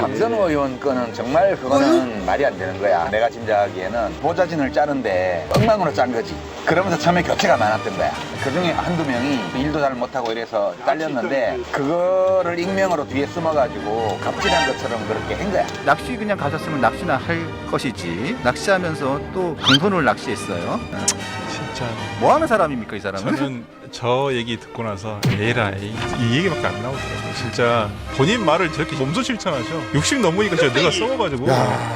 강선우 의원 거는 정말 그거는 말이 안 되는 거야. 내가 짐작하기에는 보좌진을 짜는데 엉망으로 짠 거지. 그러면서 처음에 교체가 많았던 거야. 그중에 한두 명이 일도 잘 못하고 이래서 잘렸는데 그거를 익명으로 뒤에 숨어가지고 갑질한 것처럼 그렇게 한 거야. 낚시 그냥 가셨으면 낚시나 할 것이지 낚시하면서 또 강선우를 낚시했어요. 진짜 뭐 하는 사람입니까 이 사람은? 저는 저 얘기 듣고 나서 에라이 이 얘기밖에 안 나오더라고요. 진짜 본인 말을 저렇게 몸소 실천하죠. 60 넘으니까 제가 내가 썩어가지고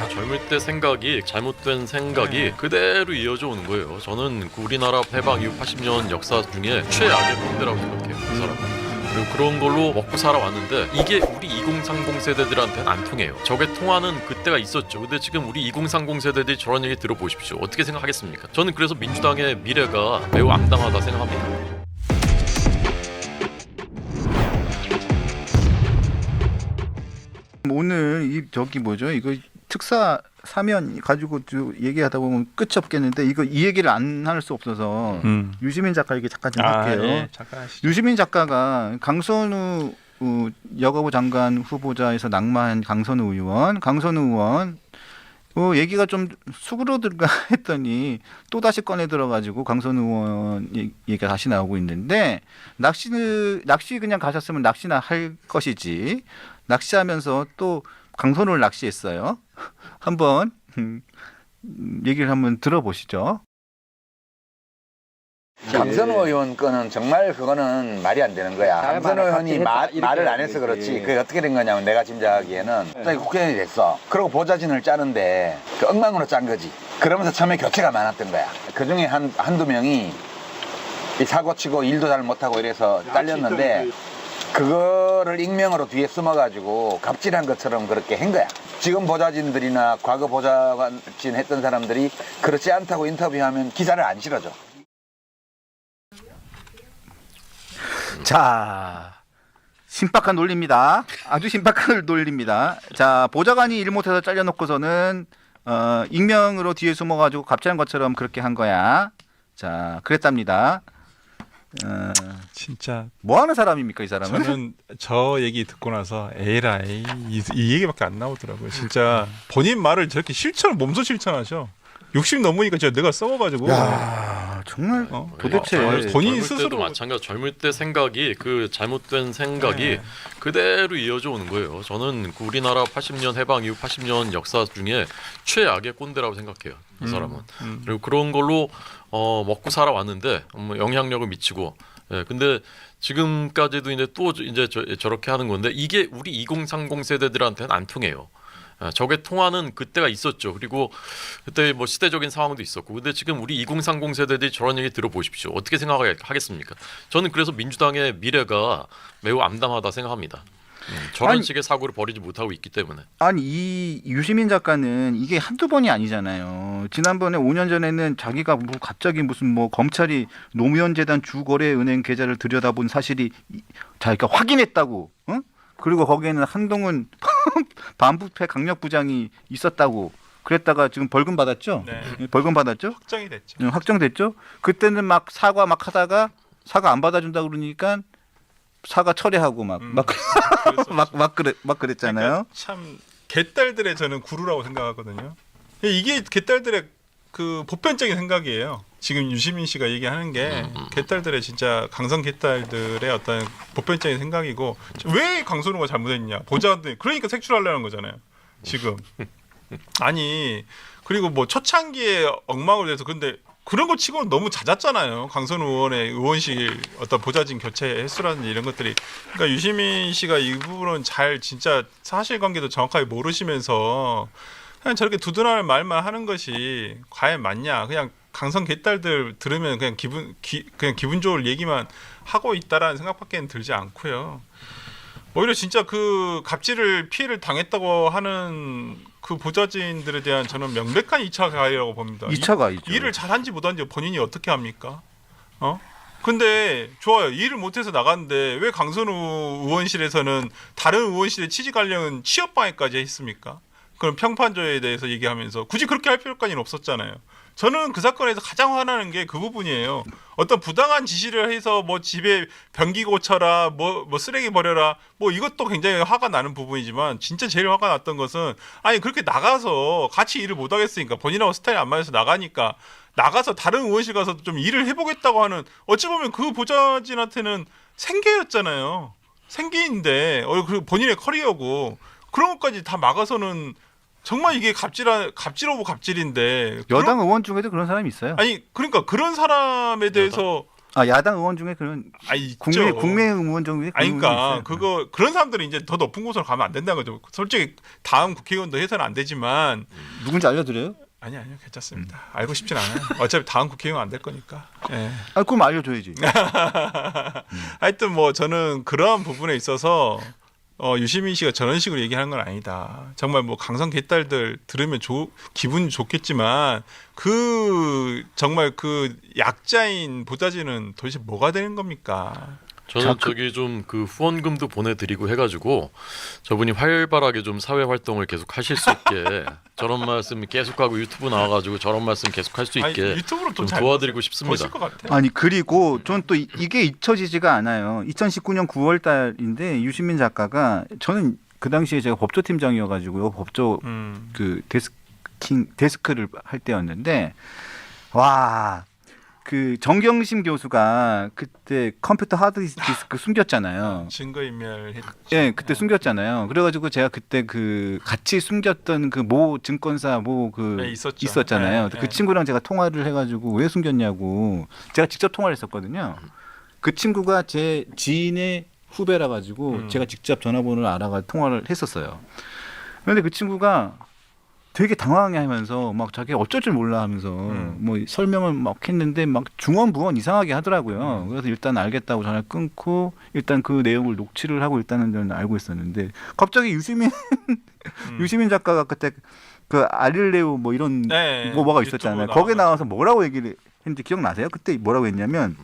젊을 때 생각이 잘못된 생각이 그대로 이어져 오는 거예요. 저는 그 우리나라 해방 이후 80년 역사 중에 최악의 꼰대라고 생각해요. 그 사람은. 그리고 그런 걸로 먹고 살아왔는데 이게 우리 2030 세대들한테는 안 통해요. 저게 통하는 그때가 있었죠. 근데 지금 우리 2030 세대들이 저런 얘기 들어보십시오. 어떻게 생각하겠습니까? 저는 그래서 민주당의 미래가 매우 암담하다 생각합니다. 오늘 이 저기 뭐죠? 이거 특사 사면 가지고 얘기하다 보면 끝이 없겠는데 이거 이 얘기를 안 할 수 없어서 유시민 작가 얘기 잠깐 좀 할게요. 예, 잠깐 하시죠. 유시민 작가가 강선우 여가부 장관 후보자에서 낙마한 강선우 의원 얘기가 좀 수그러들까 했더니 또 다시 꺼내 들어가지고 강선우 의원 얘기가 다시 나오고 있는데 낚시 그냥 가셨으면 낚시나 할 것이지 낚시하면서 또 강선우를 낚시했어요. 한번 얘기를 한번 들어보시죠. 강선우 의원 거는 정말 그거는 말이 안 되는 거야. 강선우 의원이 말을 안 해서 그렇지. 그게 어떻게 된 거냐면 내가 짐작하기에는 갑자기 국회의원이 됐어. 그리고 보좌진을 짜는데 그 엉망으로 짠 거지. 그러면서 처음에 교체가 많았던 거야. 그중에 한두 명이 이 사고치고 일도 잘 못하고 이래서 잘렸는데 그거를 익명으로 뒤에 숨어가지고 갑질한 것처럼 그렇게 한 거야. 지금 보좌진들이나 과거 보좌진 했던 사람들이 그렇지 않다고 인터뷰하면 기사를 안 실어줘. 자, 신박한 논리입니다. 아주 신박한 논리입니다. 자, 보좌관이 일 못해서 잘려놓고서는 익명으로 뒤에 숨어가지고 갑질한 것처럼 그렇게 한 거야. 자, 그랬답니다. 진짜 뭐 하는 사람입니까 이 사람은? 저는 저 얘기 듣고 나서 에라이 이 얘기밖에 안 나오더라고요. 진짜 본인 말을 저렇게 몸소 실천하죠. 60 넘으니까 제가 내가 썩어가지고 정말 도대체 본인 젊을 스스로 때도 마찬가지. 젊을 때 생각이 그 잘못된 생각이 그대로 이어져 오는 거예요. 저는 그 우리나라 80년 해방 이후 80년 역사 중에 최악의 꼰대라고 생각해요. 이 사람은. 그리고 그런 걸로 먹고 살아왔는데 영향력을 미치고. 예, 근데 지금까지도 이제 또 이제 저렇게 하는 건데 이게 우리 2030 세대들한테는 안 통해요. 저게 통하는 그때가 있었죠. 그리고 그때 뭐 시대적인 상황도 있었고. 근데 지금 우리 2030 세대들이 저런 얘기 들어보십시오. 어떻게 생각하겠습니까? 저는 그래서 민주당의 미래가 매우 암담하다 생각합니다. 저런 식의 사고를 벌이지 못하고 있기 때문에. 아니 이 유시민 작가는 이게 한두 번이 아니잖아요. 지난번에 5년 전에는 자기가 뭐 갑자기 무슨 뭐 검찰이 노무현 재단 주거래은행 계좌를 들여다본 사실이 자기가 확인했다고. 응? 그리고 거기에는 한동훈 반부패 강력부장이 있었다고 그랬다가 지금 벌금 받았죠? 네. 벌금 받았죠? 확정이 됐죠. 확정됐죠? 그때는 막 사과 막 하다가 사과 안 받아준다 그러니까 사과 철회하고 막 그랬잖아요. 그러니까 참 개딸들의 저는 구루라고 생각하거든요. 이게 개딸들의 그 보편적인 생각이에요. 지금 유시민 씨가 얘기하는 게 개딸들의 진짜 강성 개딸들의 어떤 보편적인 생각이고 왜 강선우가 잘못했냐 보좌관들 그러니까 색출하려는 거잖아요. 지금 아니 그리고 뭐 초창기에 엉망으로 돼서 근데 그런 거 치고는 너무 잦았잖아요. 강선우 의원의 의원실 어떤 보좌진 교체 횟수라든지 이런 것들이. 그러니까 유시민 씨가 이 부분은 잘 진짜 사실관계도 정확하게 모르시면서 그냥 저렇게 두둔하는 말만 하는 것이 과연 맞냐. 그냥 강성 개딸들 들으면 그냥 기분 좋을 얘기만 하고 있다라는 생각밖에 들지 않고요. 오히려 진짜 그 갑질을 피해를 당했다고 하는 그 보좌진들에 대한 저는 명백한 2차 가해라고 봅니다. 2차 가해죠. 일을 잘한지 못한지 본인이 어떻게 합니까? 근데 좋아요. 일을 못해서 나갔는데 왜 강선우 의원실에서는 다른 의원실에 취직하려는 취업방해까지 했습니까? 그런 평판조에 대해서 얘기하면서 굳이 그렇게 할 필요까지는 없었잖아요. 저는 그 사건에서 가장 화나는 게 그 부분이에요. 어떤 부당한 지시를 해서 뭐 집에 변기 고쳐라, 뭐 쓰레기 버려라, 뭐 이것도 굉장히 화가 나는 부분이지만 진짜 제일 화가 났던 것은 아니 그렇게 나가서 같이 일을 못 하겠으니까 본인하고 스타일이 안 맞아서 나가니까 나가서 다른 의원실 가서 좀 일을 해보겠다고 하는 어찌 보면 그 보좌진한테는 생계였잖아요. 생계인데 그리고 본인의 커리어고 그런 것까지 다 막아서는 정말 이게 갑질 오브 갑질인데 여당 의원 중에도 그런 사람이 있어요. 아니 그러니까 그런 사람에 대해서 야당 의원 중에 그런 아니 국내 의원 중에 그런 아니 의원이 그러니까 있어요. 그런 사람들이 이제 더 높은 곳으로 가면 안 된다는 거죠. 솔직히 다음 국회의원도 해서는 안 되지만 누군지 알려드려요? 아니요 괜찮습니다. 알고 싶진 않아요. 어차피 다음 국회의원 안 될 거니까. 예. 그럼 알려줘야지. 하여튼 뭐 저는 그러한 부분에 있어서 유시민 씨가 저런 식으로 얘기하는 건 아니다. 정말 뭐 강성 개딸들 들으면 기분 좋겠지만 정말 그 약자인 보좌진은 도대체 뭐가 되는 겁니까? 저는 저기 좀 그 후원금도 보내드리고 해가지고 저분이 활발하게 좀 사회 활동을 계속 하실 수 있게 저런 말씀 계속하고 유튜브 나와가지고 저런 말씀 계속 할 수 있게 유튜브로 좀 도와드리고 싶습니다. 것 같아요. 아니 그리고 전 또 이게 잊혀지지가 않아요. 2019년 9월 달인데 유시민 작가가 저는 그 당시에 제가 법조팀장이어가지고요. 법조 그 데스크를 할 때였는데 와. 그 정경심 교수가 그때 컴퓨터 하드디스크 숨겼잖아요. 증거인멸했죠. 예, 그때 숨겼잖아요. 그래가지고 제가 그때 그 같이 숨겼던 그 모 증권사 네, 있었잖아요. 네, 그 친구랑 제가 통화를 해가지고 왜 숨겼냐고 제가 직접 통화를 했었거든요. 그 친구가 제 지인의 후배라 가지고 제가 직접 전화번호를 알아가 통화를 했었어요. 그런데 그 친구가 되게 당황해하면서 막 자기 어쩔 줄 몰라 하면서 뭐 설명을 막 했는데 막 중언부언 이상하게 하더라고요. 그래서 일단 알겠다고 전화를 끊고 일단 그 내용을 녹취를 하고 일단은 저는 알고 있었는데 갑자기 유시민 작가가 그때 그 아릴레오 뭐 이런 뭐가 있었잖아요. 거기에 나와서 뭐라고 얘기를 했는지 기억나세요? 그때 뭐라고 했냐면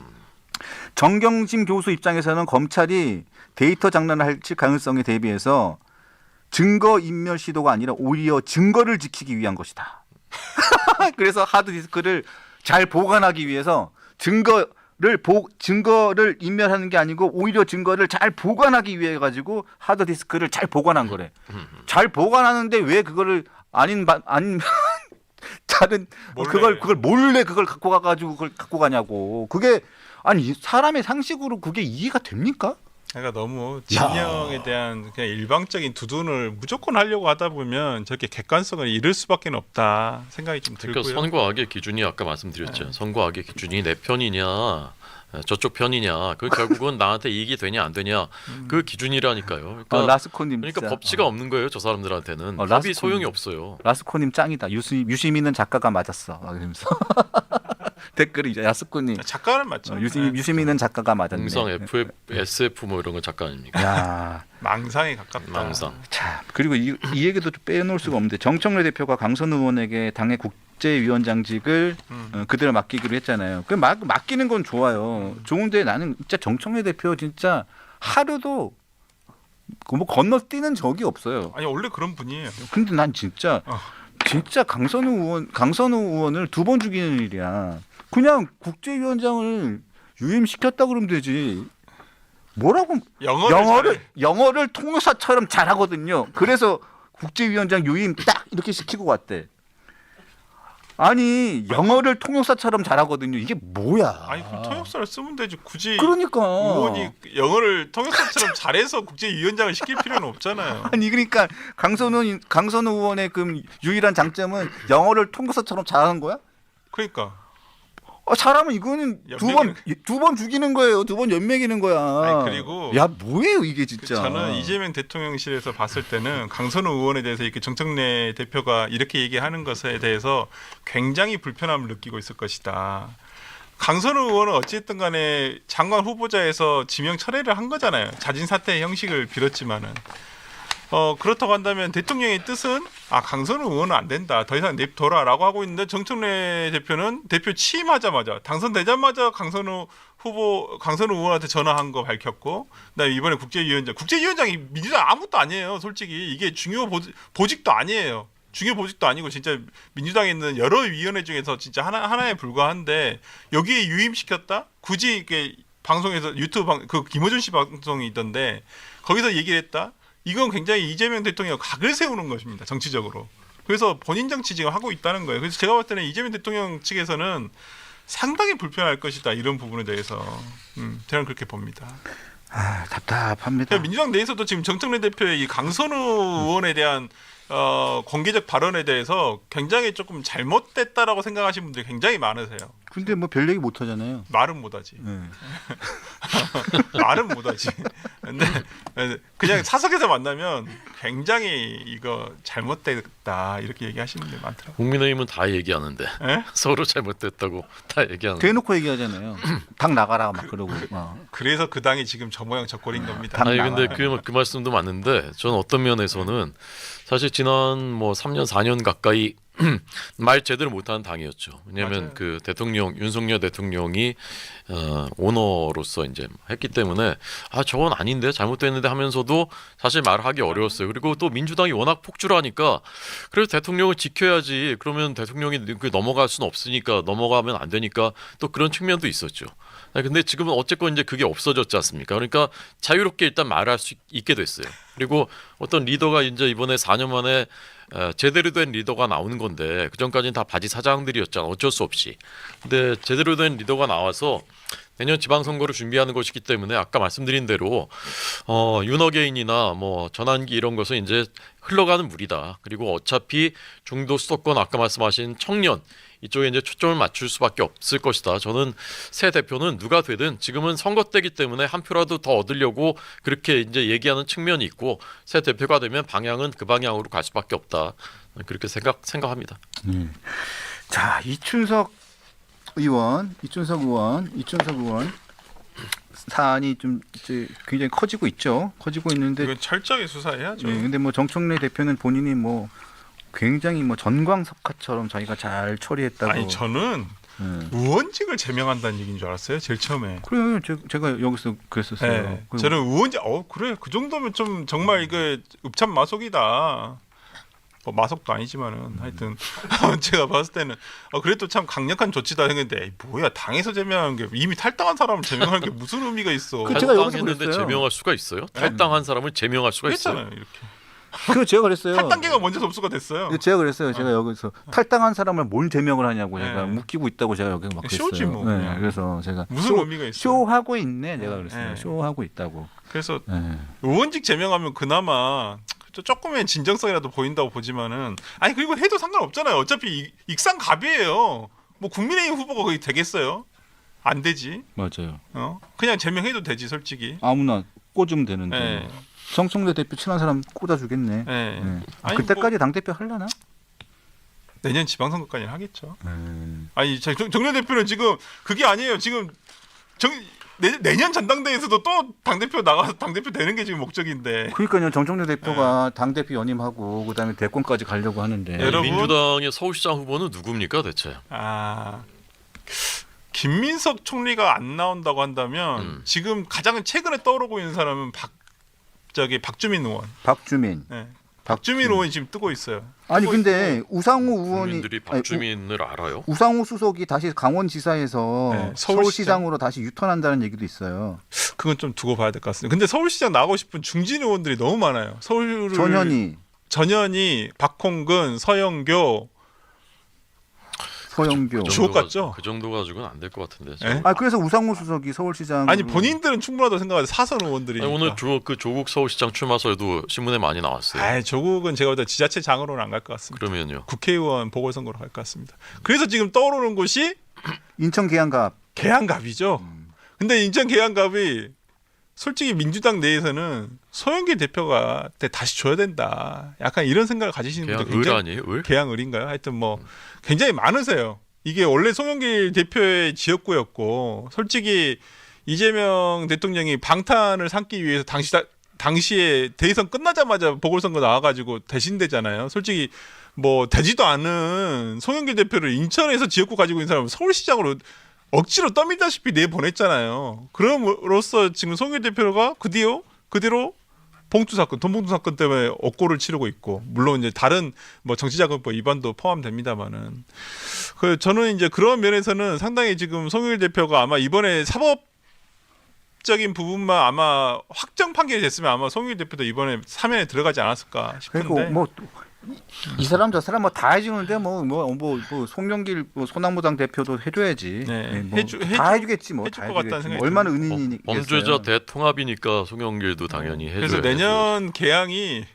정경심 교수 입장에서는 검찰이 데이터 장난을 할 가능성에 대비해서 증거 인멸 시도가 아니라 오히려 증거를 지키기 위한 것이다. 그래서 하드디스크를 잘 보관하기 위해서 증거를 인멸하는 게 아니고 오히려 증거를 잘 보관하기 위해 가지고 하드디스크를 잘 보관한 거래. 잘 보관하는데 왜 그거를 아닌 다른 그걸 몰래 그걸 갖고 가가지고 그걸 갖고 가냐고. 그게 아니 사람의 상식으로 그게 이해가 됩니까? 그러니까 너무 진영에 대한 그냥 일방적인 두둔을 무조건 하려고 하다 보면 저렇게 객관성을 잃을 수밖에 없다 생각이 좀 들고요. 그러니까 선과 악의 기준이 아까 말씀드렸죠. 선과 악의 기준이 내 편이냐 저쪽 편이냐 그 결국은 나한테 이익이 되냐 안 되냐 그 기준이라니까요. 그러니까, 라스코님 그러니까 법치가 없는 거예요. 저 사람들한테는 법이 소용이 없어요. 라스코님 짱이다. 유시민은 작가가 맞았어. 이러면서 댓글이 이제 야스코님 작가는 맞죠. 유시민은 작가가 맞았네. 망상 FF, SF 뭐 이런 거 작가 아닙니까? 야. 망상에 가깝다. 망상. 자 그리고 이 얘기도 좀 빼놓을 수가 없는데 정청래 대표가 강선 의원에게 당의 국제위원장직을 그대로 맡기기로 했잖아요. 그 맡기는 건 좋아요. 좋은데 나는 진짜 정청래 대표 진짜 하루도 뭐 건너뛰는 적이 없어요. 아니 원래 그런 분이에요. 근데 난 진짜 강선우 의원을 2번 죽이는 일이야. 그냥 국제위원장을 유임시켰다 그러면 되지. 뭐라고 영어를 통역사처럼 잘하거든요. 그래서 국제위원장 유임 딱 이렇게 시키고 왔대. 아니 영어를 통역사처럼 잘하거든요. 이게 뭐야? 아니 그럼 통역사를 쓰면 되지. 굳이 그러니까 의원이 영어를 통역사처럼 잘해서 국제위원장을 시킬 필요는 없잖아요. 아니 그러니까 강선우 의원의 그 유일한 장점은 영어를 통역사처럼 잘하는 거야? 그러니까. 잘하면 이거는 두 번 죽이는 거예요. 2번 연맥이는 거야. 아니, 그리고 야 뭐예요 이게 진짜. 저는 이재명 대통령실에서 봤을 때는 강선우 의원에 대해서 이렇게 정청래 대표가 이렇게 얘기하는 것에 대해서 굉장히 불편함을 느끼고 있을 것이다. 강선우 의원은 어찌됐든 간에 장관 후보자에서 지명 철회를 한 거잖아요. 자진 사퇴 형식을 빌었지만은. 그렇다고 한다면 대통령의 뜻은 강선우 의원은 안 된다. 더 이상 냅둬라라고 하고 있는데 정청래 대표는 대표 취임하자마자 당선되자마자 강선우 후보 강선우 의원한테 전화한 거 밝혔고, 그다음에 이번에 국제위원장이 민주당 아무것도 아니에요. 솔직히 이게 중요 보직도 아니에요. 중요 보직도 아니고 진짜 민주당에 있는 여러 위원회 중에서 진짜 하나에 불과한데 여기에 유임시켰다? 굳이 이게 방송에서 유튜브 그 김어준 씨 방송이 있던데 거기서 얘기를 했다? 이건 굉장히 이재명 대통령 각을 세우는 것입니다. 정치적으로. 그래서 본인 정치 지금 하고 있다는 거예요. 그래서 제가 봤을 때는 이재명 대통령 측에서는 상당히 불편할 것이다. 이런 부분에 대해서 저는 그렇게 봅니다. 아, 답답합니다. 민주당 내에서도 지금 정청래 대표의 이 강선우 의원에 대한 공개적 발언에 대해서 굉장히 조금 잘못됐다라고 생각하시는 분들이 굉장히 많으세요. 근데 뭐 별 얘기 못 하잖아요. 말은 못하지. 네. 말은 못하지. 근데 그냥 사석에서 만나면 굉장히 이거 잘못됐다 이렇게 얘기하시는 분들 많더라고요. 국민의힘은 다 얘기하는데 에? 서로 잘못됐다고 다 얘기하는데 대놓고 얘기하잖아요. 당 나가라 막 그러고. 그래서 그 당이 지금 저 모양 저 꼴인 겁니다. 당 아니 나가라. 근데 그 말씀도 맞는데 저는 어떤 면에서는 사실 지난 뭐 3년 4년 가까이 말 제대로 못하는 당이었죠. 왜냐하면 맞아요. 그 대통령 윤석열 대통령이 오너로서 이제 했기 때문에 아 저건 아닌데 잘못됐는데 하면서도 사실 말하기 어려웠어요. 그리고 또 민주당이 워낙 폭주하니까 그래서 대통령을 지켜야지. 그러면 대통령이 넘어갈 수는 없으니까 넘어가면 안 되니까 또 그런 측면도 있었죠. 근데 지금은 어쨌건 이제 그게 없어졌지 않습니까? 그러니까 자유롭게 일단 말할 수 있게 됐어요. 그리고 어떤 리더가 이제 이번에 4년 만에 제대로 된 리더가 나오는 건데 그 전까지는 다 바지 사장들이었잖아. 어쩔 수 없이. 근데 제대로 된 리더가 나와서 내년 지방선거를 준비하는 것이기 때문에 아까 말씀드린 대로 윤어게인이나 뭐 전환기 이런 것은 이제 흘러가는 물이다. 그리고 어차피 중도 수도권 아까 말씀하신 청년 이쪽에 이제 초점을 맞출 수밖에 없을 것이다. 저는 새 대표는 누가 되든 지금은 선거 때기 때문에 한 표라도 더 얻으려고 그렇게 이제 얘기하는 측면이 있고 새 대표가 되면 방향은 그 방향으로 갈 수밖에 없다. 그렇게 생각합니다. 자, 이춘석 의원 사안이 좀 이제 굉장히 커지고 있죠. 커지고 있는데 이건 철저히 수사해야죠. 네, 근데 뭐 정청래 대표는 본인이 뭐 굉장히 뭐 전광석화처럼 자기가 잘 처리했다고. 아니 저는 의원직을 제명한다는 얘기인 줄 알았어요. 제일 처음에. 그래요. 제가 여기서 그랬었어요. 네. 그리고 저는 의원직 그래 그 정도면 좀 정말 이거 읍참 마속이다. 뭐 마속도 아니지만은 하여튼 제가 봤을 때는 그래도 참 강력한 조치다 했는데 에이, 뭐야 당에서 제명한 게 이미 탈당한 사람을 제명하는 게 무슨 의미가 있어? 그 제가 여기서 탈당했는데 그랬어요. 제명할 수가 있어요? 탈당한 사람을 제명할 수가 있어요? 그랬잖아요 이렇게. 그 제가 그랬어요. 탈당계가 먼저 접수가 됐어요. 제가 그랬어요. 제가 여기서 탈당한 사람을 뭘 제명을 하냐고 제가 네. 웃기고 있다고 제가 여기 막 그랬어요. 쇼지 뭐, 네, 그냥. 그래서 제가 무슨 의미가 있어요? 쇼하고 있네. 제가 그랬어요. 네. 쇼하고 있다고. 그래서 네. 의원직 제명하면 그나마 조금의 진정성이라도 보인다고 보지만은 아니 그리고 해도 상관없잖아요. 어차피 익상갑이에요. 뭐 국민의힘 후보가 거기 되겠어요? 안 되지. 맞아요. 그냥 제명해도 되지 솔직히. 아무나 꽂으면 되는데. 네. 정청래 대표 친한 사람 꽂아주겠네. 네. 네. 아니, 그때까지 당 대표 하려나? 내년 지방선거까지는 하겠죠. 아니 정래 대표는 지금 그게 아니에요. 지금 내년 전당대회에서도 또 당대표 나가서 당대표 되는 게 지금 목적인데. 그러니까요. 정청래 대표가 당 대표 연임하고 그다음에 대권까지 가려고 하는데. 여러분. 민주당의 서울시장 후보는 누굽니까 대체? 김민석 총리가 안 나온다고 한다면 지금 가장 최근에 떠오르고 있는 사람은 박주민 의원. 박주민. 네. 박주민 의원이 지금 뜨고 있어요. 아니 뜨고 근데 있고. 우상호 의원이 국민들이 박주민을 알아요? 우상호 수석이 다시 강원지사에서 네, 서울시장으로 다시 유턴한다는 얘기도 있어요. 그건 좀 두고 봐야 될 것 같습니다. 근데 서울시장 나가고 싶은 중진 의원들이 너무 많아요. 전현희, 박홍근, 서영교. 주옥 같죠? 그 정도 가지고는 안 될 것 같은데. 네? 그래서 우상호 수석이 서울시장 아니 본인들은 충분하다고 생각하는데 사선 의원들이. 오늘 조국 서울시장 출마설도 신문에 많이 나왔어요. 조국은 제가 볼 때 지자체장으로는 안 갈 것 같습니다. 그러면요. 국회의원 보궐선거로 갈 것 같습니다. 그래서 지금 떠오르는 곳이 인천 계양갑. 계양갑이죠. 근데 인천 계양갑이 솔직히 민주당 내에서는 소영길 대표가 다시 줘야 된다. 약간 이런 생각을 가지시는 분들 계양을 아니에요? 을? 계양을인가요? 하여튼 뭐 굉장히 많으세요. 이게 원래 송영길 대표의 지역구였고 솔직히 이재명 대통령이 방탄을 삼기 위해서 당시에 대선 끝나자마자 보궐선거 나와가지고 대신되잖아요. 솔직히 뭐 되지도 않은 송영길 대표를 인천에서 지역구 가지고 있는 사람은 서울시장으로 억지로 떠밀다시피 내보냈잖아요. 그럼으로써 지금 송영길 대표가 그대로 봉투 사건, 돈 봉투 사건 때문에 억고를 치르고 있고, 물론 이제 다른 뭐 정치자금법 위반도 포함됩니다만은, 저는 이제 그런 면에서는 상당히 지금 송영길 대표가 아마 이번에 사법적인 부분만 아마 확정 판결이 됐으면 아마 송영길 대표도 이번에 사면에 들어가지 않았을까 싶은데. 그리고 뭐 이 사람 저 사람 뭐 다 해주는데 뭐 송영길 소나무당 대표도 해줘야지. 네, 뭐 해주- 다 해주겠지 뭐. 해줄 다 것 같다는 해주겠지. 생각이 얼마나 듭니다. 은인이겠어요. 범죄자 대통합이니까 송영길도 당연히 해줘야 그래서 내년 개항이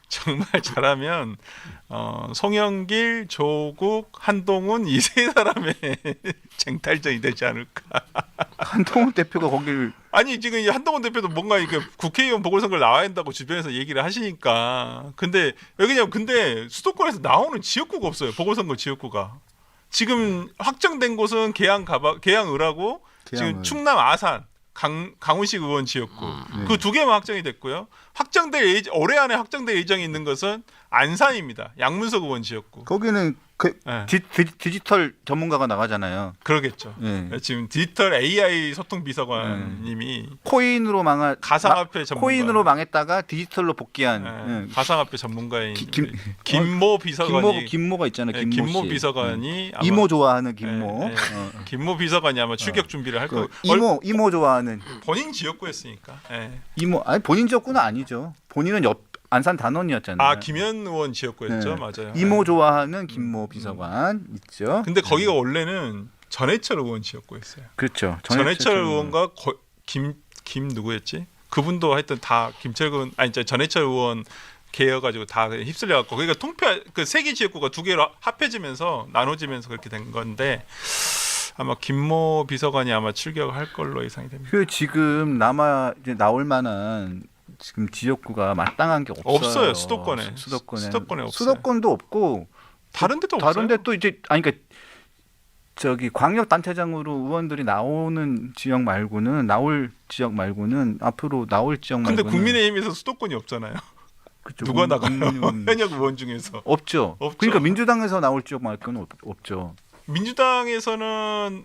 정말 잘하면 송영길, 조국, 한동훈 이 세 사람의 쟁탈전이 되지 않을까. 한동훈 대표가 거길 아니 지금 이 한동훈 대표도 뭔가 이렇게 국회의원 보궐선거를 나와야 한다고 주변에서 얘기를 하시니까. 근데 근데 수도권에서 나오는 지역구가 없어요. 보궐선거 지역구가. 지금 확정된 곳은 계양을하고 지금 계양을. 충남 아산, 강훈식 의원 지역구 그 두 개만 확정이 됐고요. 올해 안에 확정될 예정이 있는 것은 안산입니다. 양문석 의원 지역구. 거기는 네. 디지털 전문가가 나가잖아요. 그러겠죠. 네. 지금 디지털 AI 소통 비서관님이 코인으로 가상화폐 전문가. 코인으로 망했다가 디지털로 복귀한 네. 가상화폐 전문가인 김- 김모 비서관이 김모가 있잖아요. 네, 김모, 김모 씨. 비서관이 아마- 이모 좋아하는 김모. 네, 네. 김모 비서관이 아마 출격 준비를 할 그 거고. 이모 좋아하는 본인 지역구였으니까. 네. 이모 아니 본인 지역구는 아니죠. 본인은 안산 단원이었잖아요. 아 김현 의원 지역구였죠. 네. 맞아요. 이모 네. 좋아하는 김모 비서관 있죠. 근데 거기가 원래는 전해철 의원 지역구였어요. 그렇죠. 전해철 의원과 김 누구였지? 그분도 하여튼 다 김철근 전해철 의원 개여가지고 다 휩쓸려 갖고 그러니까 그 세 개 지역구가 두 개로 합해지면서 나눠지면서 그렇게 된 건데 아마 김모 비서관이 아마 출격할 걸로 예상이 됩니다. 그 지금 이제 나올 만한 지금 지역구가 마땅한 게 없어요. 없어요. 수도권에 없어요. 수도권도 없고 다른 데도 없어요. 다른데 또 이제 그러니까 저기 광역 단체장으로 의원들이 나오는 지역 말고는 앞으로 나올 지역 말고는. 근데 국민의힘에서 수도권이 없잖아요. 그쵸, 누가 나가요? 국민의힘은 현역 의원 중에서. 없죠. 없죠. 그러니까 민주당에서 나올 지역 말고는 없죠. 민주당에서는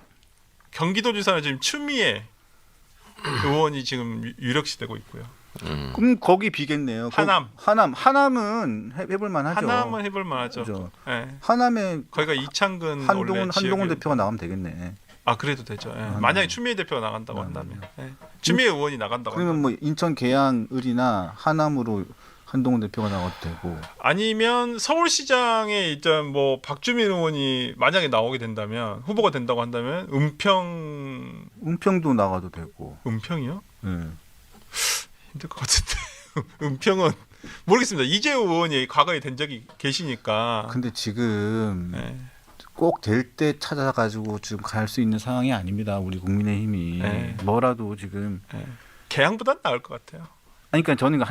경기도지사는 지금 추미애 의원이 지금 유력시되고 있고요. 그럼 거기 비겠네요. 하남은 해볼 만하죠. 하남은 해볼 만하죠. 그죠. 네. 하남에 거기가 이창근 한동훈 지역이었고. 대표가 나가면 되겠네. 아 그래도 되죠. 예. 만약에 추미애 대표가 나간다고 한다면 추미애 의원이 나간다고 그러면 뭐 인천 계양을이나 하남으로 한동훈 대표가 나가도 되고. 아니면 서울시장에 일단 뭐 박주민 의원이 만약에 나오게 된다면 후보가 된다고 한다면 은평도 나가도 되고. 은평이요? 네. 힘들 것 같은데 은평은 모르겠습니다. 이재호 의원이 과거에 된 적이 계시니까. 근데 지금 네. 꼭 될 때 찾아가지고 지금 갈 수 있는 상황이 아닙니다. 우리 국민의힘이 네. 뭐라도 지금. 개항보단 나을 것 같아요. 아니, 그러니까 저는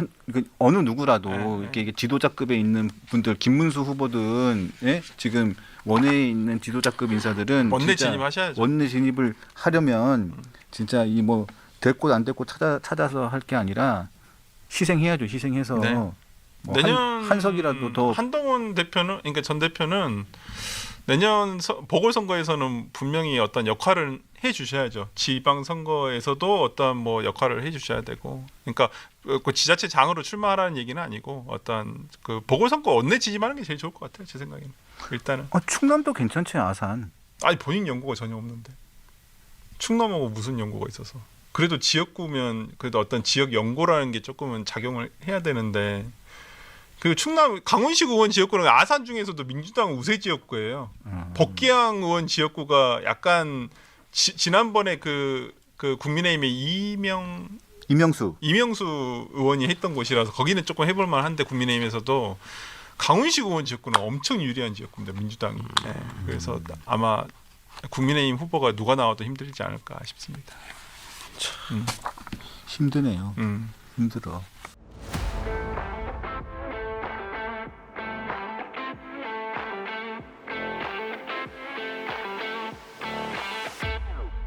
어느 누구라도 네. 이게 지도자급에 있는 분들, 김문수 후보든 예? 지금 원내에 있는 지도자급 인사들은 원내 진짜 진입하셔야죠. 원내 진입을 하려면 진짜 이 뭐 될 곳 안 될 곳 찾아서 할 게 아니라 희생해야죠. 희생해서 네. 뭐 내년 한석이라도 더. 한동훈 대표는 그러니까 전 대표는 내년 보궐선거에서는 분명히 어떤 역할을 해주셔야죠. 지방선거에서도 어떤 뭐 역할을 해주셔야 되고, 그러니까 그 지자체장으로 출마하라는 얘기는 아니고 어떤 그 보궐선거 원내 진입하는 게 제일 좋을 것 같아요. 제 생각에는 일단은. 충남도 괜찮지 아산. 아니 본인 연고가 전혀 없는데 충남하고 무슨 연고가 있어서. 그래도 지역구면 그래도 어떤 지역 연고라는 게 조금은 작용을 해야 되는데. 그 충남 강훈식 의원 지역구는 아산 중에서도 민주당 우세 지역구예요. 복기양 의원 지역구가 약간 지난번에 그 국민의힘의 이명수 의원이 했던 곳이라서 거기는 조금 해볼 만한데 국민의힘에서도 강훈식 의원 지역구는 엄청 유리한 지역구입니다. 민주당이. 네, 그래서 아마 국민의힘 후보가 누가 나와도 힘들지 않을까 싶습니다. 힘드네요. 힘들어.